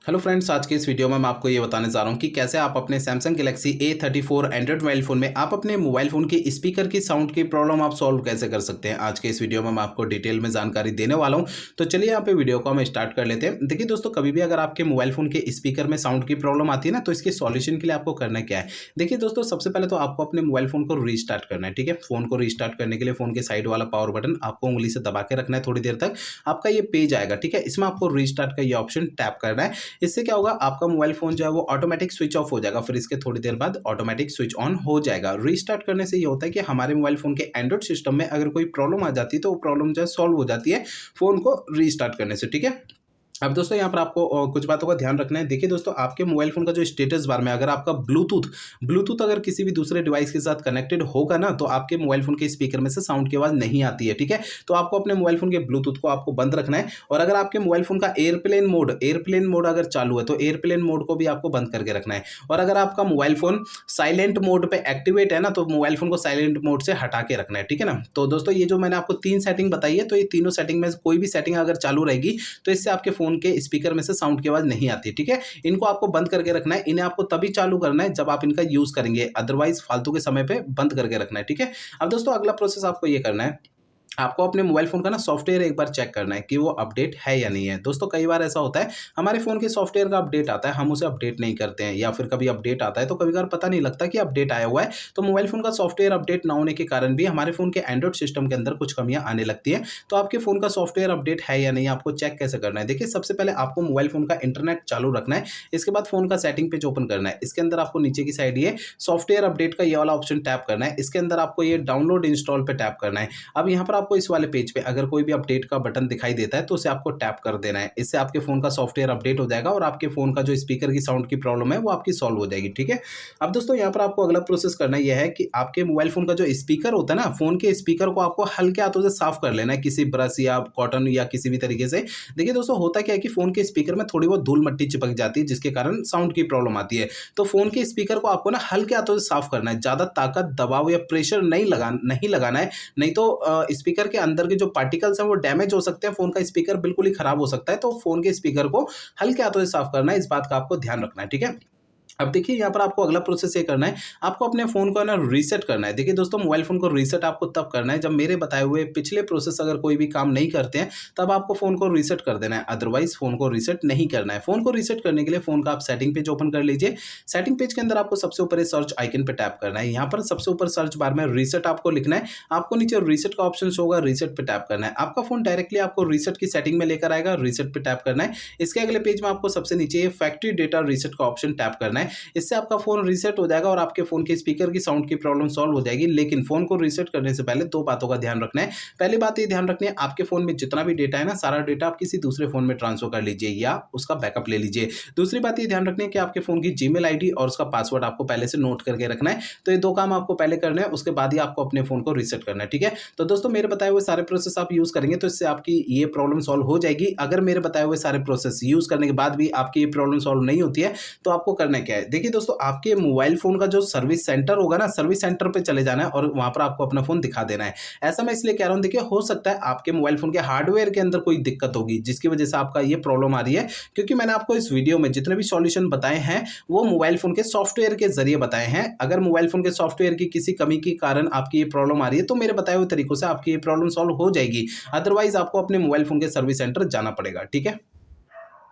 Hello friends, आज के इस वीडियो में मैं आपको ये बताने जा रहा हूँ कि कैसे आप अपने Samsung Galaxy A34 Android mobile phone में आप अपने मोबाइल फ़ोन की स्पीकर की साउंड की प्रॉब्लम आप सॉल्व कैसे कर सकते हैं। आज के इस वीडियो में मैं आपको डिटेल में जानकारी देने वाला हूँ। तो चलिए यहाँ पे वीडियो को हम स्टार्ट कर लेते हैं। देखिए दोस्तों, कभी भी अगर आपके मोबाइल फ़ोन के स्पीकर में साउंड की प्रॉब्लम आती है ना, तो इसके सॉल्यूशन के लिए आपको करना क्या है। देखिए दोस्तों, सबसे पहले तो आपको अपने मोबाइल फ़ोन को रीस्टार्ट करना है। ठीक है, फ़ोन को रीस्टार्ट करने के लिए फ़ोन के साइड वाला पावर बटन आपको उंगली से दबा के रखना है थोड़ी देर तक। आपका ये पेज आएगा, ठीक है, इसमें आपको रीस्टार्ट का ये ऑप्शन टैप करना है। इससे क्या होगा, आपका मोबाइल फ़ोन जो है वो ऑटोमेटिक स्विच ऑफ हो जाएगा, फिर इसके थोड़ी देर बाद ऑटोमेटिक स्विच ऑन हो जाएगा। रीस्टार्ट करने से ये होता है कि हमारे मोबाइल फ़ोन के एंड्रॉइड सिस्टम में अगर कोई प्रॉब्लम आ जाती है तो वो प्रॉब्लम जो है सॉल्व हो जाती है फ़ोन को रीस्टार्ट करने से। ठीक है, अब दोस्तों यहाँ पर आपको कुछ बातों का ध्यान रखना है। देखिए दोस्तों, आपके मोबाइल फ़ोन का जो स्टेटस बार में अगर आपका ब्लूटूथ अगर किसी भी दूसरे डिवाइस के साथ कनेक्टेड होगा ना, तो आपके मोबाइल फ़ोन के स्पीकर में से साउंड की आवाज़ नहीं आती है। ठीक है, तो आपको अपने मोबाइल फ़ोन के ब्लूटूथ को आपको बंद रखना है। और अगर आपके मोबाइल फ़ोन का एयरप्लेन मोड अगर चालू है, तो एयरप्लेन मोड को भी आपको बंद करके रखना है। और अगर आपका मोबाइल फ़ोन साइलेंट मोड पे एक्टिवेट है ना, तो मोबाइल फ़ोन को साइलेंट मोड से हटा के रखना है। ठीक है ना, तो दोस्तों ये जो मैंने आपको 3 सेटिंग बताई है, तो ये तीनों सेटिंग में से कोई भी सेटिंग अगर चालू रहेगी तो इससे आपके फ़ोन के स्पीकर में से साउंड की आवाज़ नहीं आती। ठीक है, इनको आपको बंद करके रखना है। इन्हें आपको तभी चालू करना है जब आप इनका यूज़ करेंगे, अदरवाइज़ फालतू के समय पे बंद करके रखना है। ठीक है, अब दोस्तों अगला प्रोसेस आपको ये करना है, आपको अपने मोबाइल फ़ोन का ना सॉफ्टवेयर एक बार चेक करना है कि वो अपडेट है या नहीं है। दोस्तों कई बार ऐसा होता है, हमारे फ़ोन के सॉफ्टवेयर का अपडेट आता है, हम उसे अपडेट नहीं करते हैं, या फिर कभी अपडेट आता है तो कभी-कभार पता नहीं लगता कि अपडेट आया हुआ है। तो मोबाइल फ़ोन का सॉफ्टवेयर अपडेट ना होने के कारण भी हमारे फ़ोन के एंड्रॉइड सिस्टम के अंदर कुछ कमियाँ आने लगती हैं। तो आपके फ़ोन का सॉफ्टवेयर अपडेट है या नहीं, आपको चेक कैसे करना है। देखिए, सबसे पहले आपको मोबाइल फ़ोन का इंटरनेट चालू रखना है। इसके बाद फ़ोन का सेटिंग पेज ओपन करना है। इसके अंदर आपको नीचे की साइड ये सॉफ्टवेयर अपडेट का ये वाला ऑप्शन टैप करना है। इसके अंदर आपको ये डाउनलोड इंस्टॉल पे टैप करना है। अब यहाँ पर आपको इस वाले पेज पे अगर कोई भी अपडेट का बटन दिखाई देता है तो उसे आपको टैप कर देना है। इससे आपके फ़ोन का सॉफ्टवेयर अपडेट हो जाएगा और आपके फ़ोन का जो स्पीकर की साउंड की प्रॉब्लम है वो आपकी सॉल्व हो जाएगी। ठीक है, अब दोस्तों यहाँ पर आपको अगला प्रोसेस करना यह है कि आपके मोबाइल फ़ोन का जो स्पीकर होता है ना, फ़ोन के स्पीकर को आपको हल्के हाथों से साफ कर लेना है किसी ब्रश या कॉटन या किसी भी तरीके से। देखिए दोस्तों, होता क्या है कि फ़ोन के स्पीकर में थोड़ी बहुत धूल मिट्टी चिपक जाती है जिसके कारण साउंड की प्रॉब्लम आती है। तो फ़ोन के स्पीकर को आपको ना हल्के हाथों से साफ करना है, ज़्यादा ताकत, दबाव या प्रेशर नहीं लगाना है। नहीं तो स्पीकर के अंदर के जो पार्टिकल्स हैं वो डैमेज हो सकते हैं, फ़ोन का स्पीकर बिल्कुल ही खराब हो सकता है। तो फ़ोन के स्पीकर को हल्के हाथों से साफ करना है, इस बात का आपको ध्यान रखना है। ठीक है, अब देखिए यहाँ पर आपको अगला प्रोसेस ये करना है, आपको अपने फ़ोन को ना रीसेट करना है। देखिए दोस्तों, मोबाइल फ़ोन को रीसेट आपको तब करना है जब मेरे बताए हुए पिछले प्रोसेस अगर कोई भी काम नहीं करते हैं, तब आपको फ़ोन को रीसेट कर देना है, अदरवाइज़ फ़ोन को रीसेट नहीं करना है। फ़ोन को रीसेट करने के लिए फ़ोन का आप सेटिंग पेज ओपन कर लीजिए। सेटिंग पेज के अंदर आपको सबसे ऊपर सर्च आइकन पे टैप करना है। यहाँ पर सबसे ऊपर सर्च बार में रीसेट आपको लिखना है। आपको नीचे रीसेट का ऑप्शन शो होगा, रीसेट पे टैप करना है। आपका फ़ोन डायरेक्टली आपको रीसेट की सेटिंग में लेकर आएगा, रीसेट पे टैप करना है। इसके अगले पेज में आपको सबसे नीचे ये फैक्ट्री डेटा रीसेट का ऑप्शन टैप करना है। इससे आपका फ़ोन रीसेट हो जाएगा और आपके फ़ोन के स्पीकर की साउंड की प्रॉब्लम सॉल्व हो जाएगी। लेकिन फ़ोन को रीसेट करने से पहले 2 बातों का ध्यान रखना है। पहली बात ये ध्यान रखनी है, आपके फ़ोन में जितना भी डेटा है ना, सारा डेटा आप किसी दूसरे फ़ोन में ट्रांसफ़र कर लीजिए या उसका बैकअप ले लीजिए। दूसरी बात ये ध्यान रखनी है कि आपके फ़ोन की जीमेल आईडी और उसका पासवर्ड आपको पहले से नोट करके रखना है। तो ये 2 काम आपको पहले करने हैं, उसके बाद ही आपको अपने फ़ोन को रीसेट करना है। ठीक है, तो दोस्तों मेरे बताए हुए सारे प्रोसेस आप यूज़ करेंगे तो इससे आपकी ये प्रॉब्लम सॉल्व हो जाएगी। अगर मेरे बताए हुए सारे प्रोसेस यूज़ करने के बाद भी आपकी ये प्रॉब्लम सॉल्व नहीं होती है, तो आपको करना क्या है। देखिए दोस्तों, आपके मोबाइल फ़ोन का जो सर्विस सेंटर होगा ना, सर्विस सेंटर पे चले जाना है और वहाँ पर आपको अपना फ़ोन दिखा देना है। ऐसा मैं इसलिए कह रहा हूँ, देखिए हो सकता है आपके मोबाइल फ़ोन के हार्डवेयर के अंदर कोई दिक्कत होगी जिसकी वजह से आपका ये प्रॉब्लम आ रही है, क्योंकि मैंने आपको इस वीडियो में जितने भी सॉल्यूशन बताए हैं वो मोबाइल फ़ोन के सॉफ्टवेयर के ज़रिए बताए हैं। अगर मोबाइल फ़ोन के सॉफ्टवेयर की किसी कमी के कारण आपकी ये प्रॉब्लम आ रही है, तो मेरे बताए हुए तरीकों से आपकी ये प्रॉब्लम सॉल्व हो जाएगी। अदरवाइज़ आपको अपने मोबाइल फ़ोन के सर्विस सेंटर जाना पड़ेगा। ठीक है?